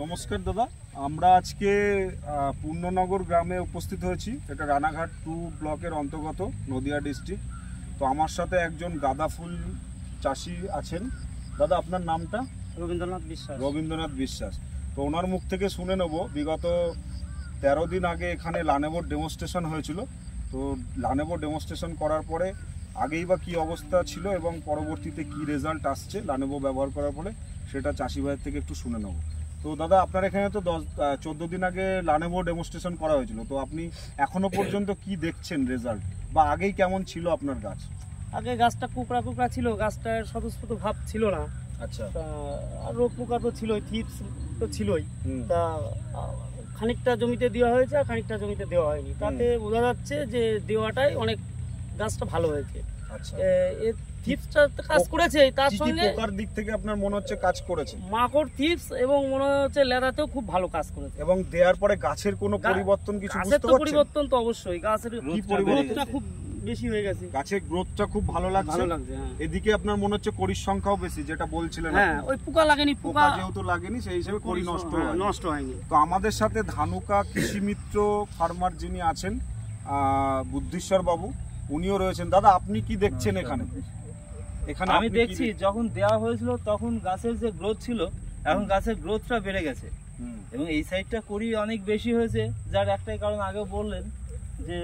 নমস্কার দাদা, আমরা আজকে পূর্ণনগর গ্রামে উপস্থিত হয়েছি। এটা রানাঘাট 2 ব্লকের অন্তর্গত, নদিয়া ডিস্ট্রিক্ট। তো আমার সাথে একজন গাঁদা ফুল চাষি আছেন। দাদা, আপনার নামটা? রবীন্দ্রনাথ বিশ্বাস। তো ওনার মুখ থেকে শুনে নেব, বিগত 13 দিন আগে এখানে লানেবোর ডেমনস্ট্রেশন হয়েছিল। তো লানেবোর ডেমনস্ট্রেশন করার পরে আগেই বা কী অবস্থা ছিল এবং পরবর্তীতে কি রেজাল্ট আসছে লানেবো ব্যবহার করার পরে, সেটা চাষি ভাইয়ের থেকে একটু শুনে নেব। তো দাদা, আপনার এখানে তো 14 দিন আগে লানেবো ডেমনস্ট্রেশন করা হয়েছিল। তো আপনি এখনো পর্যন্ত কি দেখছেন রেজাল্ট, বা আগেই কেমন ছিল আপনার গাছ? আগে গাছটা কুকড়া কুকড়া ছিল, গাছটার স্বতঃস্ফূর্ত ভাব ছিল না। আচ্ছা। আর রোগ পোকা তো ছিলই, থিপস তো ছিলই। তা খানিকটা জমিতে দেওয়া হয়েছে আর খানিকটা জমিতে দেওয়া হয়নি। তাতে বোঝা যাচ্ছে যে দেওয়াটাই অনেক গাছটা ভালো হয়েছে। আচ্ছা। থিপসটা কাজ করেছে, তার সঙ্গে পোকার দিক থেকে আপনার মনে হচ্ছে কাজ করেছে? মাকড়, থিপস এবং মনে হচ্ছে লেদাতেও খুব ভালো কাজ করেছে। এবং দেওয়ার পরে গাছের কোনো পরিবর্তন কিছু বুঝতে পারছেন? পরিবর্তন তো অবশ্যই, গাছের গ্রোথটা খুব বেশি হয়ে গেছে। গাছের গ্রোথটা খুব ভালো লাগছে। এদিকে আপনার মনে হচ্ছে কড়ির সংখ্যাও বেশি, যেটা বলছিলেন। হ্যাঁ, ওই পোকা লাগেনি, পোকা যেহেতু লাগেনি সেই হিসেবে কড়ি নষ্ট হয়নি। তো আমাদের সাথে ধানুকা কৃষি মিত্র ফার্মার যিনি আছেন, বুদ্ধিশ্বর বাবু, উনিও রয়েছেন। দাদা, আপনি কি দেখছেন এখানে? আমি দেখছি যখন দেওয়া হয়েছিল তখন গাছের যে গ্রোথ ছিল, এখন গাছের গ্রোথটা বেড়ে গেছে এবং এই সাইডটা কড়ি অনেক বেশি হয়েছে। যার একটাই কারণ আগেও বললেন যে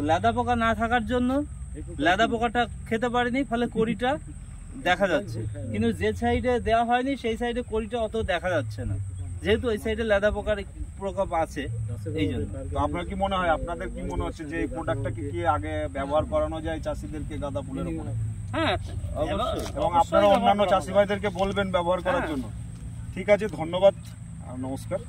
লেদা পোকা না থাকার জন্য লেদা পোকাটা খেতে পারেনি, ফলে কড়িটা দেখা যাচ্ছে। কিন্তু যে সাইডে দেওয়া হয়নি সেই সাইডে কড়িটা অত দেখা যাচ্ছে না, যেহেতু এই সাইডে লেদা পোকার প্রকোপ আছে। এই জন্য আপনার কি মনে হয়, আপনাদের কি মনে হচ্ছে যে এই প্রোডাক্টটাকে কি আগে ব্যবহার করানো যায় চাষিদেরকে গাঁদা ফুলের উপরে? হ্যাঁ, এবং আপনারা অন্যান্য চাষি ভাইদেরকে বলবেন ব্যবহার করার জন্য। ঠিক আছে, ধন্যবাদ, নমস্কার।